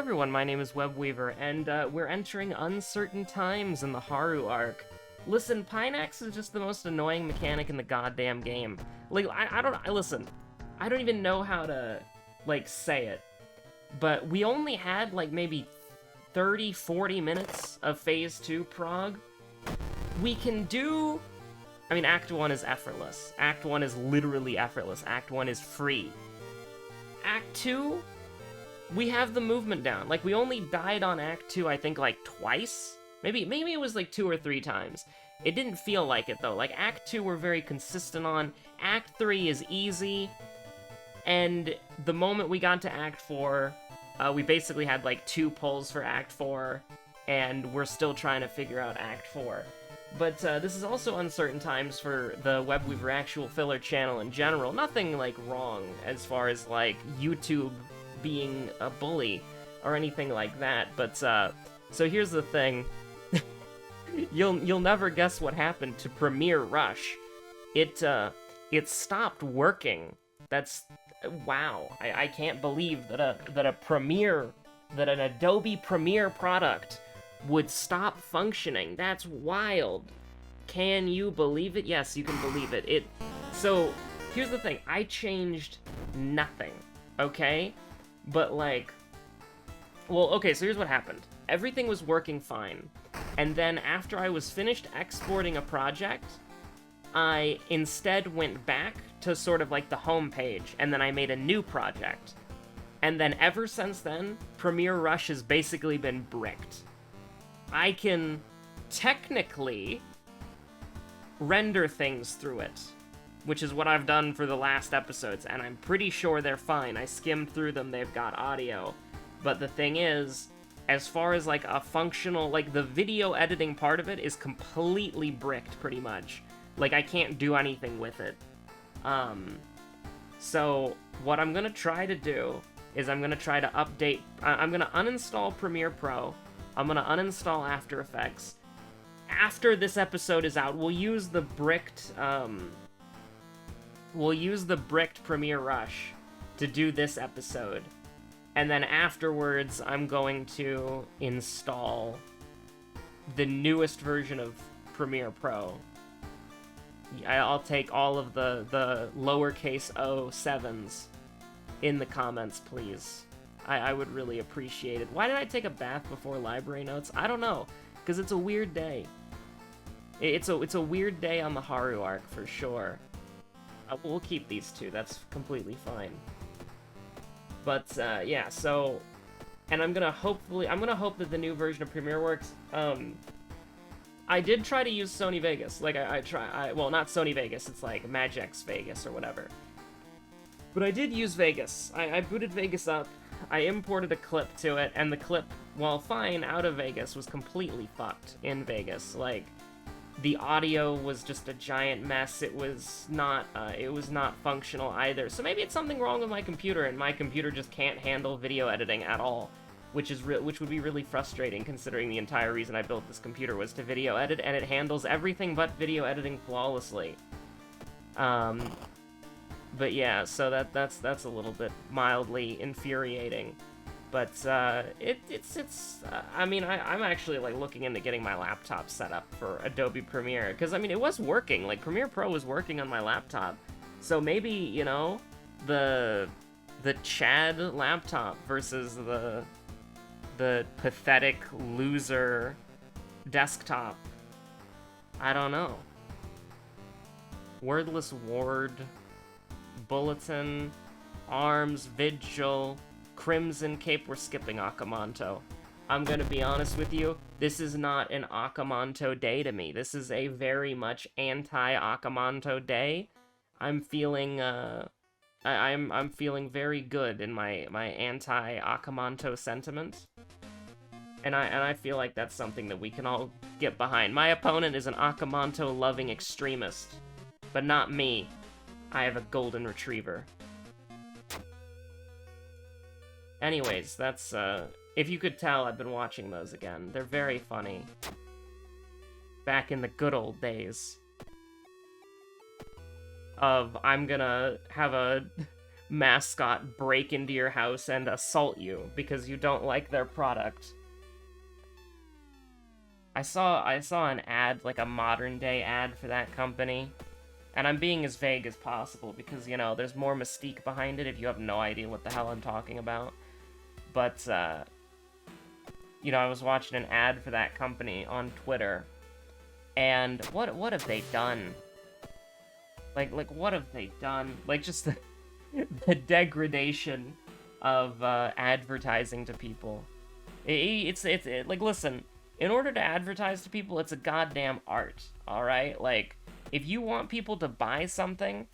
everyone, my name is Webweaver, and we're entering uncertain times in the Haru arc. Listen, Pineax is just the most annoying mechanic in the goddamn game. Like, listen, I don't even know how to, like, say it, but we only had, like, maybe 30, 40 minutes of Phase 2 prog. We can do... I mean, Act 1 is effortless. Act 1 is literally effortless. Act 1 is free. Act 2... we have the movement down. Like, we only died on Act 2, I think, like, twice? Maybe it was, like, 2 or 3 times. It didn't feel like it, though. Like, Act 2 we're very consistent on. Act 3 is easy. And the moment we got to Act 4, we basically had, like, 2 pulls for Act 4, and we're still trying to figure out Act 4. But this is also uncertain times for the Webweaver actual filler channel in general. Nothing, like, wrong as far as, like, YouTube being a bully or anything like that, but so here's the thing. You'll never guess what happened to Premiere Rush. It stopped working. That's wow. I can't believe that an Adobe Premiere product would stop functioning. That's wild. Can you believe it? Yes, you can believe it. So here's the thing. I changed nothing. Okay? But, like, well, okay, so here's what happened. Everything was working fine, and then after I was finished exporting a project, I instead went back to sort of, like, the home page, and then I made a new project. And then ever since then, Premiere Rush has basically been bricked. I can technically render things through it, which is what I've done for the last episodes, and I'm pretty sure they're fine. I skimmed through them, they've got audio. But the thing is, as far as, like, a functional, like, the video editing part of it is completely bricked, pretty much. Like, I can't do anything with it. So, what I'm gonna try to do is I'm gonna try to update... I'm gonna uninstall Premiere Pro, I'm gonna uninstall After Effects. After this episode is out, we'll use the bricked, Premiere Rush to do this episode. And then afterwards, I'm going to install the newest version of Premiere Pro. I'll take all of the lowercase o7s in the comments, please. I would really appreciate it. Why did I take a bath before library notes? I don't know, because it's a weird day. It's a weird day on the Haru arc, for sure. We'll keep these two, that's completely fine. But, yeah, so... and I'm gonna hope that the new version of Premiere works. I did try to use Sony Vegas. Like, well, not Sony Vegas, it's like Magix Vegas or whatever. But I did use Vegas. I booted Vegas up, I imported a clip to it, and the clip, while fine out of Vegas, was completely fucked in Vegas. Like, the audio was just a giant mess. It was not functional either. So maybe it's something wrong with my computer, and my computer just can't handle video editing at all, which would be really frustrating, considering the entire reason I built this computer was to video edit, and it handles everything but video editing flawlessly. But yeah, so that's a little bit mildly infuriating. But, I mean, I'm actually, like, looking into getting my laptop set up for Adobe Premiere, because, I mean, it was working, like, Premiere Pro was working on my laptop, so maybe, you know, the Chad laptop versus the pathetic loser desktop, I don't know. Wordless Ward, Bulletin, Arms, Vigil... Crimson Cape, we're skipping Akamanto. I'm gonna be honest with you, this is not an Akamanto day to me. This is a very much anti-Akamanto day. I'm feeling, I'm feeling very good in my anti-Akamanto sentiment. And I feel like that's something that we can all get behind. My opponent is an Akamanto-loving extremist. But not me. I have a golden retriever. Anyways, that's, if you could tell, I've been watching those again. They're very funny. Back in the good old days. Of, I'm gonna have a mascot break into your house and assault you because you don't like their product. I saw an ad, like a modern day ad for that company, and I'm being as vague as possible because, you know, there's more mystique behind it if you have no idea what the hell I'm talking about. But, you know, I was watching an ad for that company on Twitter, and what have they done? Like what have they done? Like, just the degradation of advertising to people. It's like, listen, in order to advertise to people, it's a goddamn art, alright? Like, if you want people to buy something,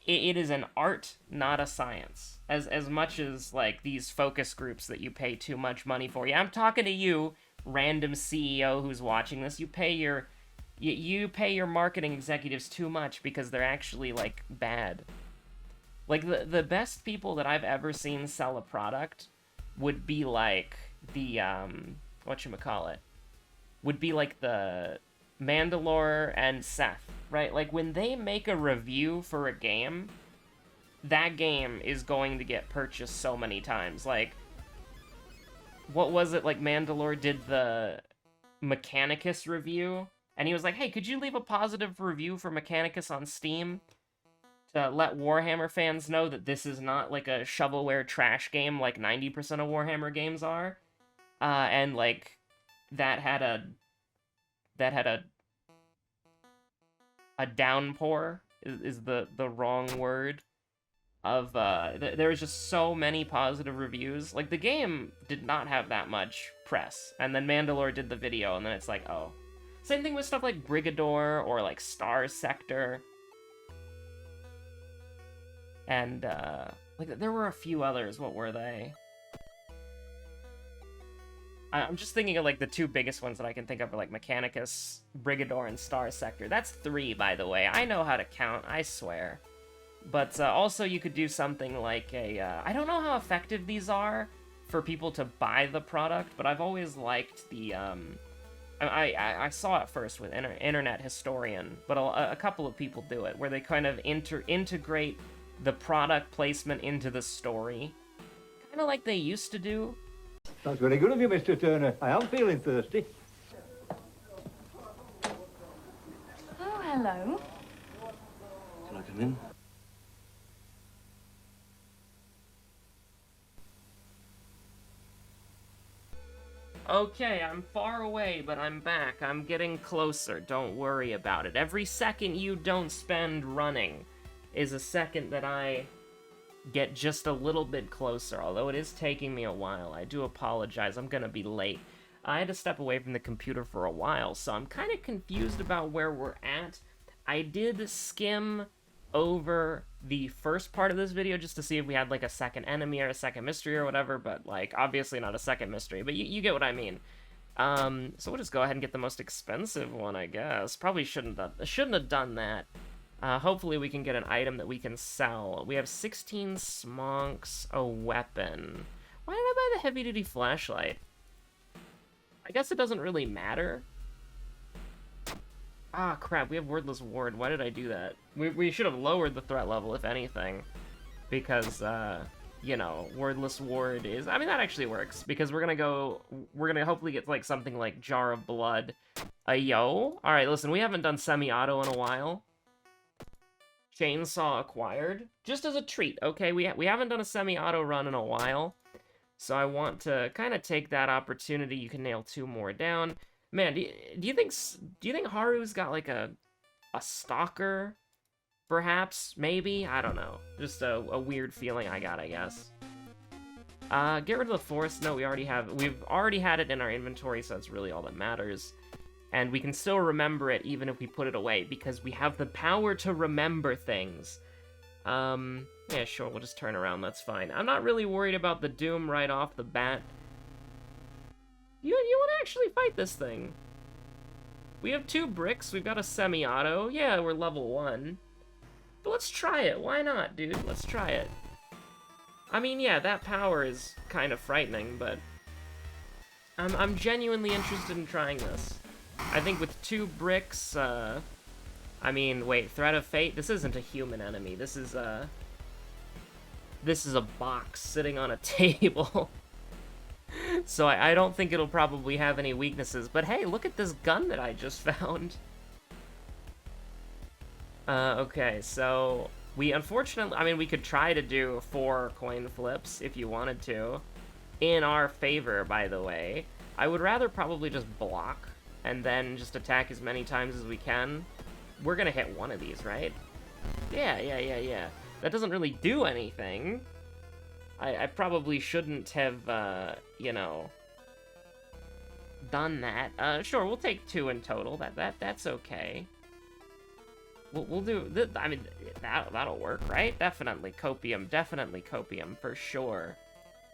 it is an art, not a science. As much as, like, these focus groups that you pay too much money for. Yeah, I'm talking to you, random CEO who's watching this. You pay your marketing executives too much because they're actually, like, bad. Like, the best people that I've ever seen sell a product would be, like, the, whatchamacallit, would be, like, the Mandalore and Seth, right? Like, when they make a review for a game, that game is going to get purchased so many times. Like, what was it, like, Mandalore did the Mechanicus review, and he was like, hey, could you leave a positive review for Mechanicus on Steam to let Warhammer fans know that this is not, like, a shovelware trash game like 90% of Warhammer games are? And, like, that had a downpour is the wrong word of there was just so many positive reviews. Like, the game did not have that much press, and then Mandalore did the video, and then it's like, oh. Same thing with stuff like Brigador or like Star Sector, and like, there were a few others. What were they? I'm just thinking of, like, the two biggest ones that I can think of are, like, Mechanicus, Brigador, and Star Sector. That's 3, by the way. I know how to count, I swear. But also you could do something like a... I don't know how effective these are for people to buy the product, but I've always liked the... I saw it first with Internet Historian, but a couple of people do it, where they kind of integrate the product placement into the story. Kind of like they used to do. That's very good of you, Mr. Turner. I am feeling thirsty. Oh, hello. Can I come in? Okay, I'm far away, but I'm back. I'm getting closer. Don't worry about it. Every second you don't spend running is a second that I get just a little bit closer, although it is taking me a while. I do apologize. I'm gonna be late. I had to step away from the computer for a while, so I'm kind of confused about where we're at. I did skim over the first part of this video just to see if we had, like, a second enemy or a second mystery or whatever, but, like, obviously not a second mystery, but you get what I mean. So we'll just go ahead and get the most expensive one, I guess. Probably shouldn't have done that. Hopefully we can get an item that we can sell. We have 16 smonks, a weapon. Why did I buy the heavy-duty flashlight? I guess it doesn't really matter. Ah, crap, we have Wordless Ward. Why did I do that? We should have lowered the threat level, if anything. Because, you know, Wordless Ward is... I mean, that actually works, because we're gonna hopefully get, like, something like Jar of Blood. Yo? Alright, listen, we haven't done semi-auto in a while. Chainsaw acquired. Just as a treat, okay? We haven't done a semi-auto run in a while. So I want to kind of take that opportunity. You can nail 2 more down. Man, do you think Haru's got, like, a stalker? Perhaps? Maybe? I don't know. Just a weird feeling I got, I guess. Get rid of the force. No, we've already had it in our inventory, so that's really all that matters. And we can still remember it even if we put it away, because we have the power to remember things. Yeah, sure, we'll just turn around, that's fine. I'm not really worried about the Doom right off the bat. You want to actually fight this thing? We have 2 bricks, we've got a semi-auto. Yeah, we're level 1. But let's try it, why not, dude? Let's try it. I mean, yeah, that power is kind of frightening, but... I'm genuinely interested in trying this. I think with 2 bricks, I mean, wait, Threat of Fate? This isn't a human enemy. This is, this is a box sitting on a table. So I don't think it'll probably have any weaknesses. But hey, look at this gun that I just found. Okay, so we unfortunately, I mean, we could try to do 4 coin flips if you wanted to. In our favor, by the way. I would rather probably just block and then just attack as many times as we can. We're gonna hit one of these, right? Yeah. That doesn't really do anything. I probably shouldn't have, you know, done that. Sure, we'll take 2 in total. That's okay. We'll do this. I mean, that'll work, right? Definitely copium, for sure.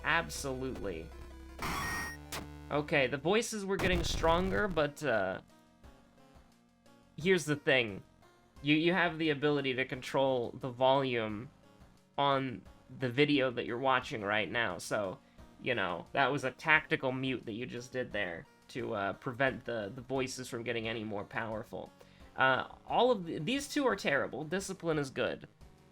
Absolutely. Okay, the voices were getting stronger, but here's the thing. You have the ability to control the volume on the video that you're watching right now, so, you know, that was a tactical mute that you just did there to prevent the voices from getting any more powerful. These 2 are terrible. Discipline is good,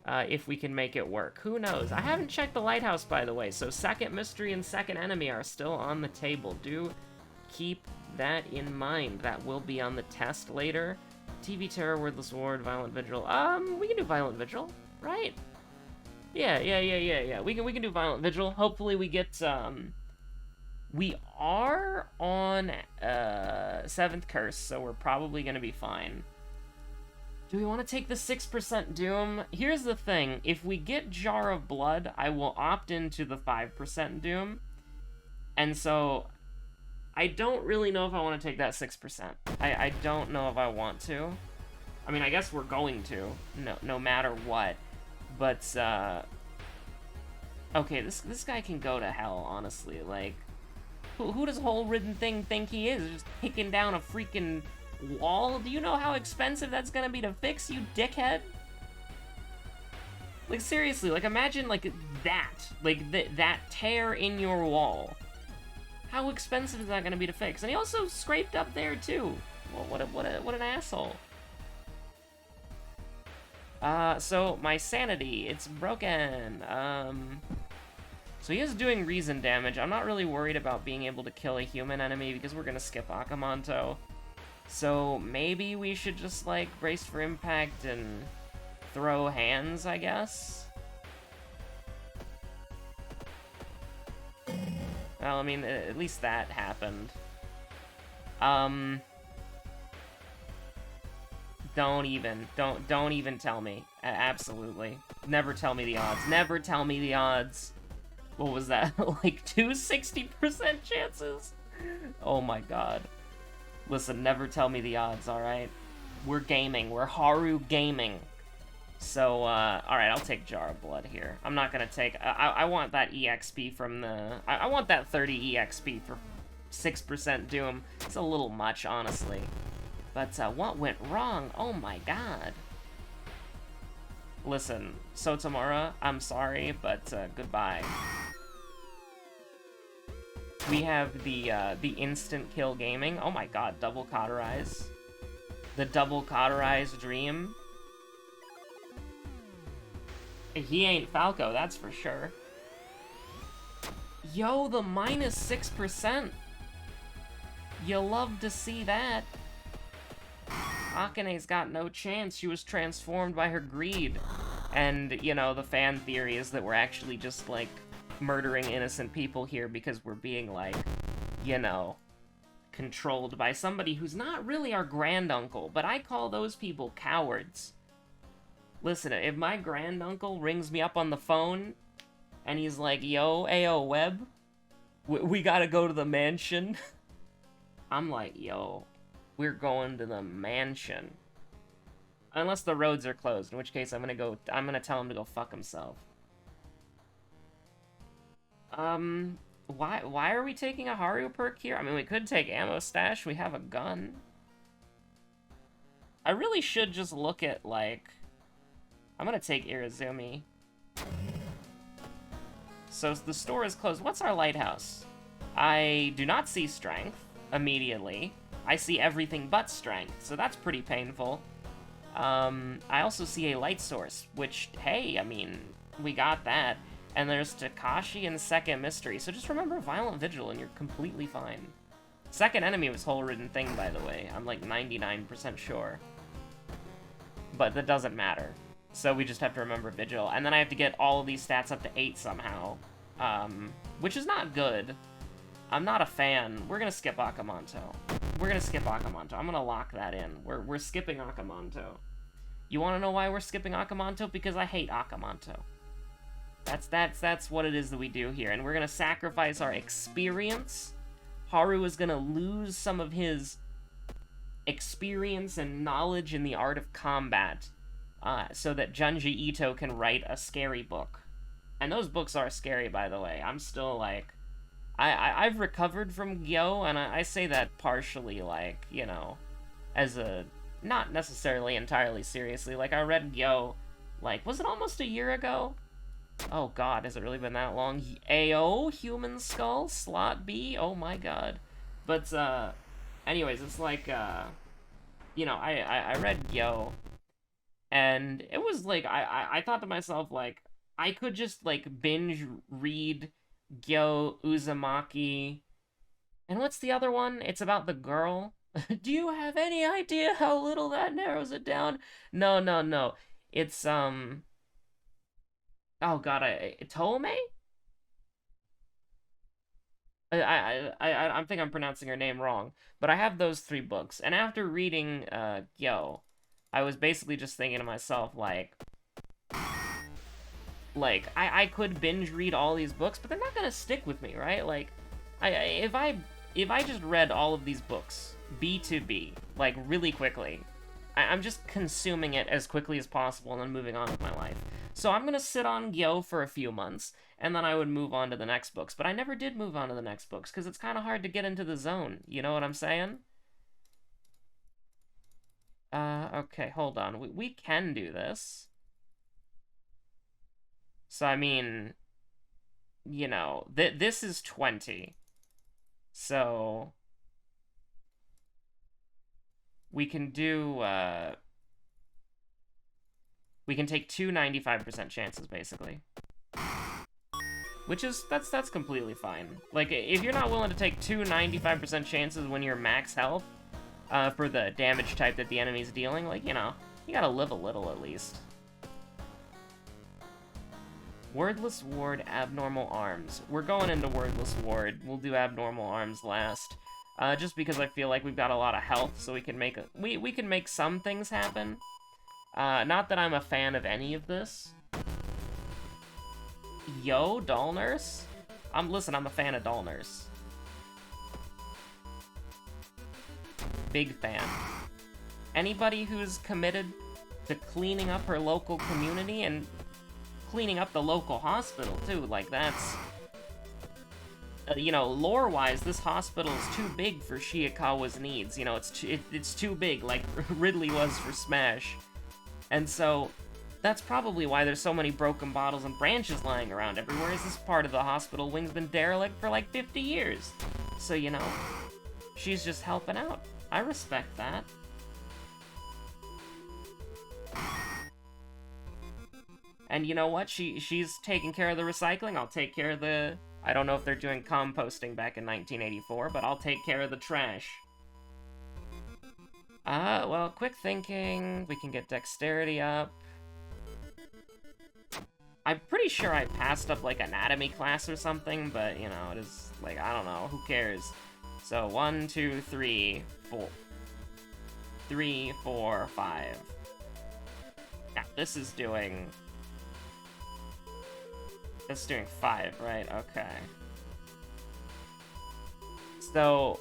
if we can make it work. Who knows? I haven't checked the lighthouse, by the way, so second mystery and second enemy are still on the table. Do keep that in mind. That will be on the test later. TV Terror, Wordless Ward, Violent Vigil. We can do Violent Vigil, right? Yeah. We can do Violent Vigil. Hopefully we get, we are on, 7th Curse, so we're probably gonna be fine. Do we want to take the 6% Doom? Here's the thing. If we get Jar of Blood, I will opt into the 5% Doom. And so, I don't really know if I want to take that 6%. I don't know if I want to. I mean, I guess we're going to, no matter what. But, okay, this guy can go to hell, honestly. Like, who does Hole Ridden Thing think he is? Just kicking down a freaking wall? Do you know how expensive that's gonna be to fix, you dickhead? Like, seriously, like, imagine, like, that. Like, that tear in your wall. How expensive is that gonna be to fix? And he also scraped up there, too. Well, what an asshole. So, my sanity, it's broken. So he is doing reason damage. I'm not really worried about being able to kill a human enemy because we're gonna skip Akamanto. So maybe we should just, like, brace for impact and throw hands, I guess? Well, I mean, at least that happened. Don't even tell me. Absolutely. Never tell me the odds. Never tell me the odds. What was that? Like 260% chances? Oh my god. Listen, never tell me the odds, alright? We're gaming. We're Haru gaming. So, alright, I'll take Jar of Blood here. I'm not gonna take... I want that EXP from the... I want that 30 EXP for 6% Doom. It's a little much, honestly. But, what went wrong? Oh my god. Listen, Sotomura, I'm sorry, but, goodbye. We have the instant kill gaming. Oh my god, double cauterize. The double cauterize dream. He ain't Falco, that's for sure. Yo, the minus 6%. You love to see that. Akane's got no chance. She was transformed by her greed. And, you know, the fan theory is that we're actually just, like, murdering innocent people here because we're being, like, you know, controlled by somebody who's not really our granduncle, but I call those people cowards. Listen, if my granduncle rings me up on the phone and he's like, yo, Ayo Web, we gotta go to the mansion, I'm like, yo, we're going to the mansion. Unless the roads are closed, in which case I'm gonna tell him to go fuck himself. Why are we taking a Haru perk here? I mean, we could take ammo stash, we have a gun. I really should just look at, like... I'm gonna take Irizumi. So the store is closed. What's our lighthouse? I do not see strength immediately. I see everything but strength, so that's pretty painful. I also see a light source, which, hey, I mean, we got that. And there's Takashi and Second Mystery. So just remember Violent Vigil and you're completely fine. Second enemy was Whole Ridden Thing, by the way. I'm like 99% sure. But that doesn't matter. So we just have to remember Vigil. And then I have to get all of these stats up to 8 somehow. Which is not good. I'm not a fan. We're gonna skip Akamanto. We're gonna skip Akamanto. I'm gonna lock that in. We're skipping Akamanto. You wanna know why we're skipping Akamanto? Because I hate Akamanto. That's what it is that we do here. And we're gonna sacrifice our experience. Haru is gonna lose some of his experience and knowledge in the art of combat, so that Junji Ito can write a scary book. And those books are scary, by the way. I'm still, like... I've recovered from Gyo, and I say that partially, like, you know, as a... not necessarily entirely seriously. Like, I read Gyo, like, was it almost a year ago? Oh god, has it really been that long? AO, Human Skull, Slot B, oh my god. But, anyways, it's like, you know, I read Gyo, and it was like, I thought to myself, like, I could just, like, binge read Gyo, Uzumaki, and what's the other one? It's about the girl. Do you have any idea how little that narrows it down? No. It's, oh god, Tome? I think I'm pronouncing her name wrong, but I have those 3 books, and after reading, Gyo, I was basically just thinking to myself, like, I could binge read all these books, but they're not gonna stick with me, right? Like, if I just read all of these books, B to B, like, really quickly, I'm just consuming it as quickly as possible and then moving on with my life. So I'm gonna sit on Gyo for a few months, and then I would move on to the next books. But I never did move on to the next books, because it's kind of hard to get into the zone, you know what I'm saying? Okay, hold on. We can do this. So, I mean, you know, this is 20. So, we can do, we can take 2 95% chances, basically. Which is, that's completely fine. Like, if you're not willing to take 2 95% chances when you're max health, for the damage type that the enemy's dealing, like, you know, you gotta live a little at least. Wordless Ward, Abnormal Arms. We're going into Wordless Ward. We'll do Abnormal Arms last. Just because I feel like we've got a lot of health, so we can make we can make some things happen. Not that I'm a fan of any of this. Yo, Doll Nurse? Listen, I'm a fan of Doll Nurse. Big fan. Anybody who's committed to cleaning up her local community and cleaning up the local hospital, too, like, that's... you know, lore-wise, this hospital is too big for Shiikawa's needs. You know, it's too big, like Ridley was for Smash. And so, that's probably why there's so many broken bottles and branches lying around everywhere, is this part of the hospital wing's been derelict for like 50 years. So, you know, she's just helping out. I respect that. And you know what? She's taking care of the recycling, I'll take care of the... I don't know if they're doing composting back in 1984, but I'll take care of the trash. Well, quick thinking, we can get dexterity up. I'm pretty sure I passed up, like, anatomy class or something, but, you know, it is, like, I don't know, who cares? So, 1, 2, 3, 4. 3, 4, 5. Yeah, this is doing 5, right? Okay. So,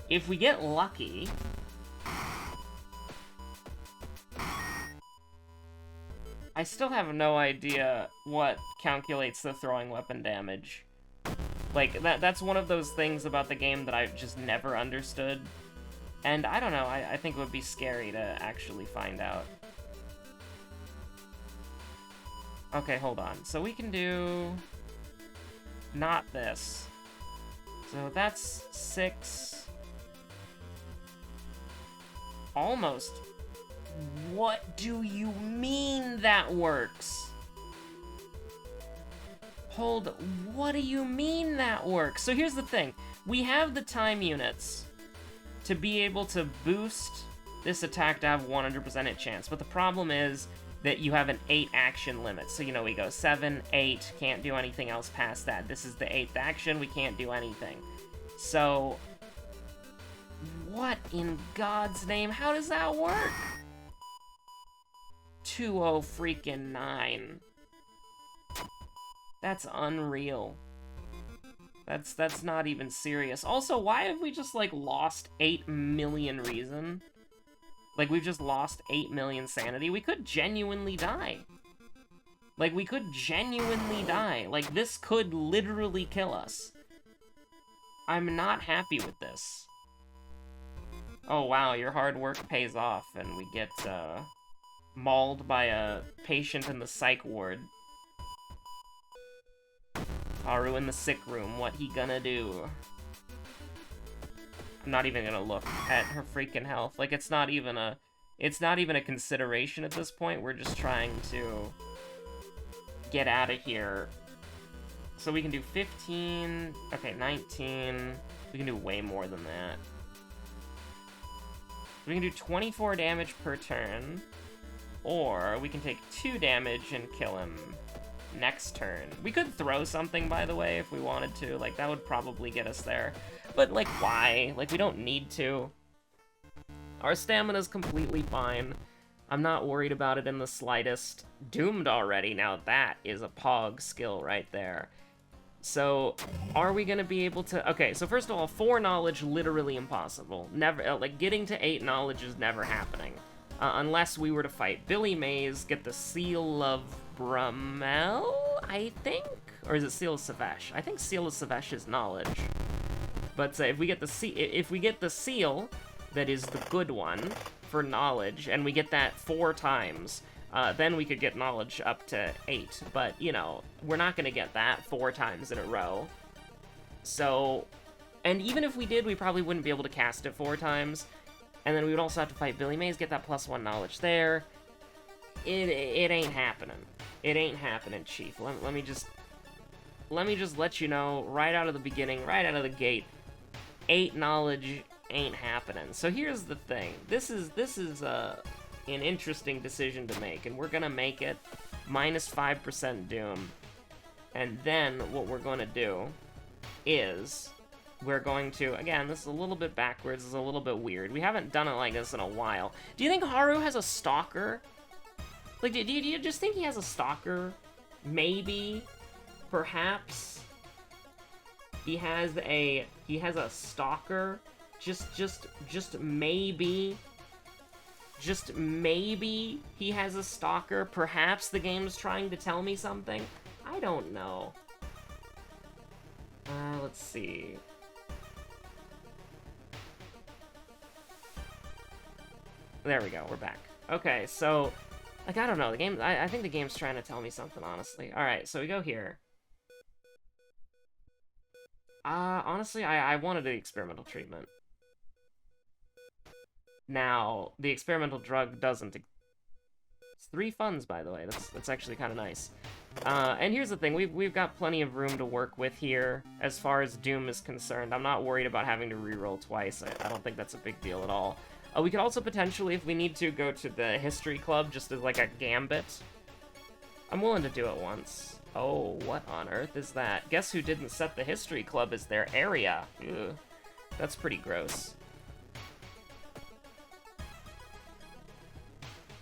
if we get lucky... I still have no idea what calculates the throwing weapon damage. Like, that's one of those things about the game that I've just never understood. And I don't know, I think it would be scary to actually find out. Okay, hold on. So we can do... not this. So that's 6... almost. What do you mean that works? Hold, what do you mean that works? So here's the thing. We have the time units to be able to boost this attack to have 100% hit chance, but the problem is that you have an 8 action limit. So, you know, we go 7, 8, can't do anything else past that. This is the 8th action, we can't do anything. So, what in God's name? How does that work? 209. That's unreal. That's not even serious. Also, why have we just, like, lost 8 million reason? Like, we've just lost 8 million sanity. We could genuinely die. Like, we could genuinely die. Like, this could literally kill us. I'm not happy with this. Oh, wow, your hard work pays off, and we get, mauled by a patient in the psych ward. Haru in the sick room, what he gonna do? I'm not even gonna look at her freaking health. Like, it's not even a consideration at this point. We're just trying to get out of here. So we can do 15, okay, 19. We can do way more than that. We can do 24 damage per turn, or we can take 2 damage and kill him next turn. We could throw something, by the way, if we wanted to. Like, that would probably get us there. But, like, why? Like, we don't need to. Our stamina's completely fine. I'm not worried about it in the slightest. Doomed already. Now that is a pog skill right there. So, are we gonna be able to... Okay, so first of all, 4 knowledge, literally impossible. Never, like, getting to 8 knowledge is never happening. Unless we were to fight Billy Mays, get the Seal of Brummel, I think? Or is it Seal of Savesh? I think Seal of Savesh is knowledge. But if we get the seal, that is the good one for knowledge, and we get that 4 times, then we could get knowledge up to 8. But, you know, we're not going to get that 4 times in a row. So, and even if we did, we probably wouldn't be able to cast it 4 times. And then we would also have to fight Billy Mays, get that +1 knowledge there. It ain't happening. It ain't happening, Chief. Let me just let you know right out of the beginning, right out of the gate, 8 knowledge ain't happening. So here's the thing. This is an interesting decision to make, and we're gonna make it -5% Doom. And then what we're gonna do is we're going to, again, this is a little bit backwards, this is a little bit weird. We haven't done it like this in a while. Do you think Haru has a stalker? Like, do you just think he has a stalker? Maybe? Perhaps? He has a stalker? Just maybe? Just maybe he has a stalker? Perhaps the game's trying to tell me something? I don't know. Let's see. There we go, we're back. Okay, so, like, I don't know, the game, I think the game's trying to tell me something, honestly. Alright, so we go here. Honestly, I wanted the experimental treatment. Now, the experimental drug doesn't... It's 3 funds, by the way, that's actually kind of nice. And here's the thing, we've got plenty of room to work with here, as far as Doom is concerned. I'm not worried about having to reroll twice, I don't think that's a big deal at all. We could also potentially, if we need to, go to the History Club just as like a gambit. I'm willing to do it once. Oh, what on earth is that? Guess who didn't set the History Club as their area? Ugh, that's pretty gross.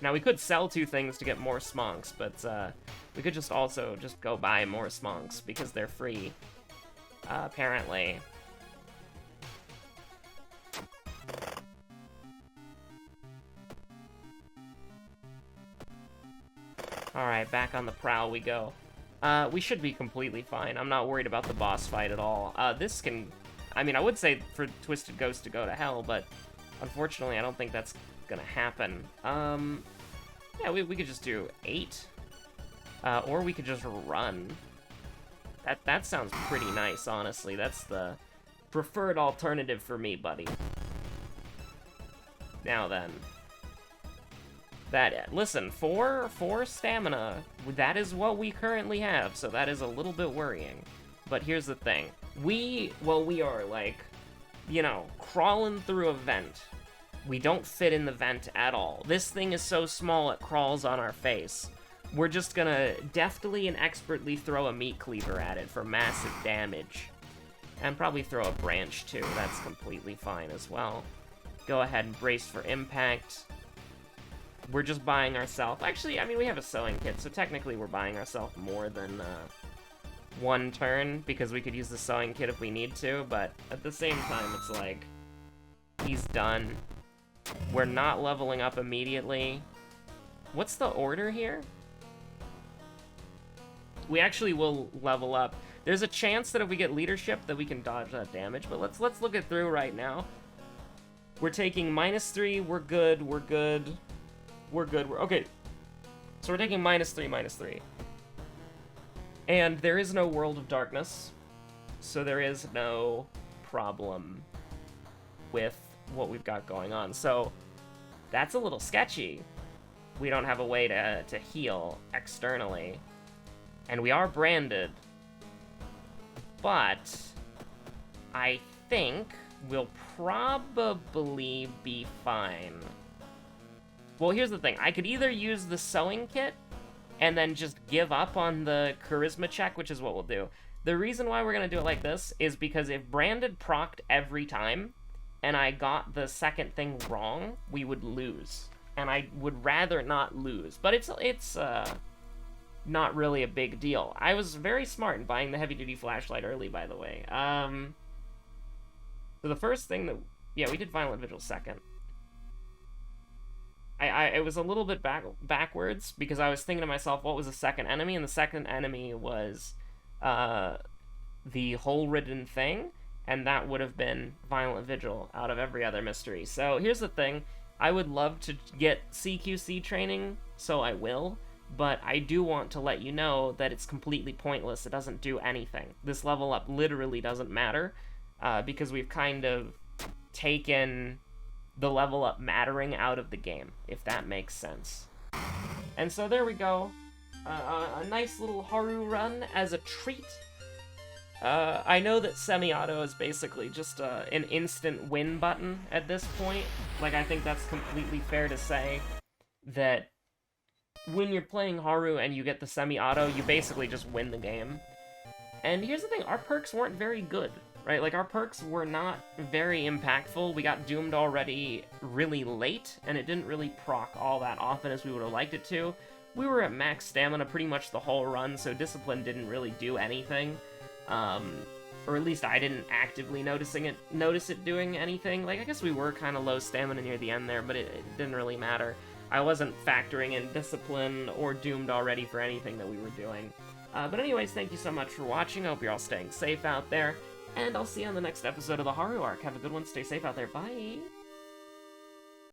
Now, we could sell 2 things to get more smonks, but we could just also just go buy more smonks because they're free, apparently. Alright, back on the prowl we go. We should be completely fine. I'm not worried about the boss fight at all. This can... I mean, I would say for Twisted Ghost to go to hell, but unfortunately I don't think that's gonna happen. Yeah, we could just do 8. Or we could just run. That sounds pretty nice, honestly. That's the preferred alternative for me, buddy. Now then. Listen, four stamina, that is what we currently have, so that is a little bit worrying. But here's the thing. We are, like, you know, crawling through a vent. We don't fit in the vent at all. This thing is so small it crawls on our face. We're just gonna deftly and expertly throw a meat cleaver at it for massive damage. And probably throw a branch, too. That's completely fine as well. Go ahead and brace for impact. We're just buying ourselves... Actually, I mean, we have a sewing kit, so technically we're buying ourselves more than one turn, because we could use the sewing kit if we need to, but at the same time, it's like... He's done. We're not leveling up immediately. What's the order here? We actually will level up. There's a chance that if we get leadership that we can dodge that damage, but let's look it through right now. We're taking -3, we're good, we're good. We're good, okay. So we're taking -3. And there is no World of Darkness, so there is no problem with what we've got going on. So that's a little sketchy. We don't have a way to heal externally. And we are branded. But I think we'll probably be fine. Well, here's the thing. I could either use the sewing kit and then just give up on the charisma check, which is what we'll do. The reason why we're going to do it like this is because if branded procced every time and I got the second thing wrong, we would lose. And I would rather not lose. But it's not really a big deal. I was very smart in buying the heavy-duty flashlight early, by the way. So the first thing that... Yeah, we did Violent Vigil second. It was a little bit backwards, because I was thinking to myself, what was the second enemy? And the second enemy was the hole-ridden thing, and that would have been Violent Vigil out of every other mystery. So here's the thing. I would love to get CQC training, so I will. But I do want to let you know that it's completely pointless. It doesn't do anything. This level up literally doesn't matter, because we've kind of taken the level up mattering out of the game, if that makes sense. And so there we go. A nice little Haru run as a treat. I know that semi-auto is basically just an instant win button at this point. Like, I think that's completely fair to say that when you're playing Haru and you get the semi-auto, you basically just win the game. And here's the thing, our perks weren't very good, right? Like, our perks were not very impactful. We got doomed already really late, and it didn't really proc all that often as we would have liked it to. We were at max stamina pretty much the whole run, so discipline didn't really do anything. Or at least I didn't actively notice it doing anything. Like, I guess we were kind of low stamina near the end there, but it didn't really matter. I wasn't factoring in discipline or doomed already for anything that we were doing. But anyways, thank you so much for watching. I hope you're all staying safe out there. And I'll see you on the next episode of the Haru Arc. Have a good one. Stay safe out there. Bye!